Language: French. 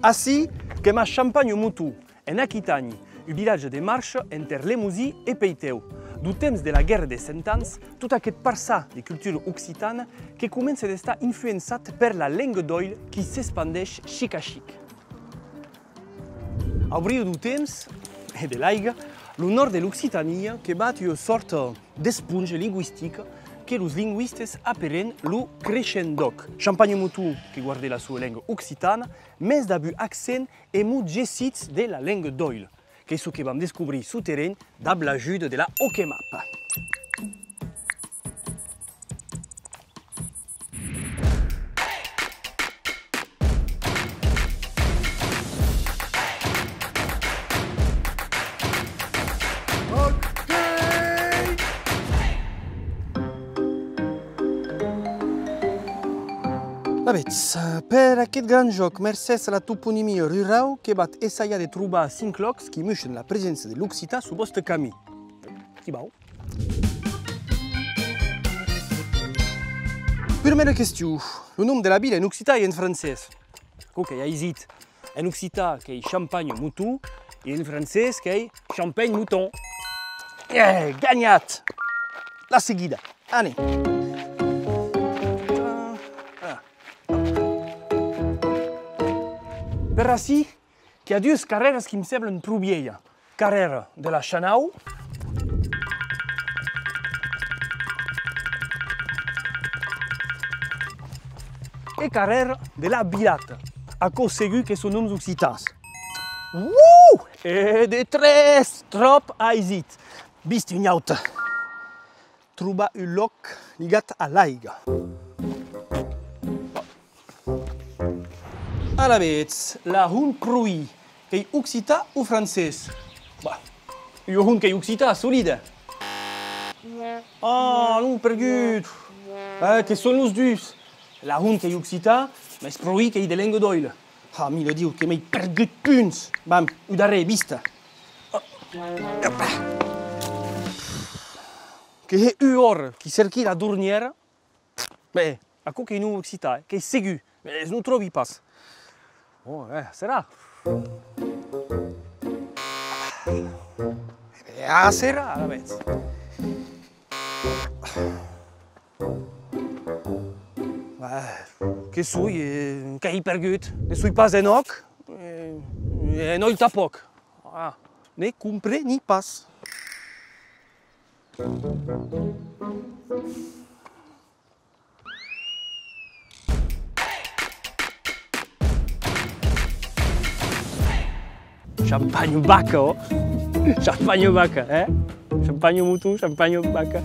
Ací quema Champagne Moutou, en Aquitanie, un village de marche entre Lemouzy et Peiteu. Du temps de la guerra de Cent Anys, tot aquest parçà de cultura occitana que comença a estar influençat per la langue d'oïl qui s'expandeix xic a xic. Au brio du temps e de l'aigua, el nord de l'Occitania que bat una sorta d'esponja lingüística que els linguistes appellen lo crescendoc. Champagne Moutou, que guarda la sua lingua occitana, més d'abu accent e mot gessits de la langue d'oïl, que és el que vam descobrir su terreny amb l'ajuda de la OKMap. Aveți, per aquest gran joc, mercès a la toponimia rural que bat essaia de trobar 5 locs qui muixen la presença de l'occità su vostre camí. Tibau. Primera qüestió, el nom de la vila en occità i en francès. Que ja he dit en occità que és Champagne Moutou i en francès que és Champagne Mouton. Guanyat! La seguida, anem! Per ací, que hi ha dues carreres que em semblen prou vieilles. Carrera de la Chanau i carrera de la Vilata, a cos segur que són noms occitans. E de tres, trop aisit. Vist un auto. Trobar un loc lligat a l'aigua. Ara veig, la Hun Cruï, que és occità o francès? Jo Hun que és occità, solida. Non, pergut. Que són els dos. La Hun que és occità, més Cruï que és de langue d'oïl. Mira, diu que m'he pergut punts. Vam, ho darrer, vista. Que és una hora que cerqui la dorniera. Bé, acò que no és occità, que és segur, però no trobi pas. Serà. Serà, la veig. Che sui, che hai pergut, ne sui pas enoc, e noi tampoc. Ne compre ni pas. Champagne Bacca, oh! Champagne Bacca, eh? Champagne Moutou, Champagne Bacca.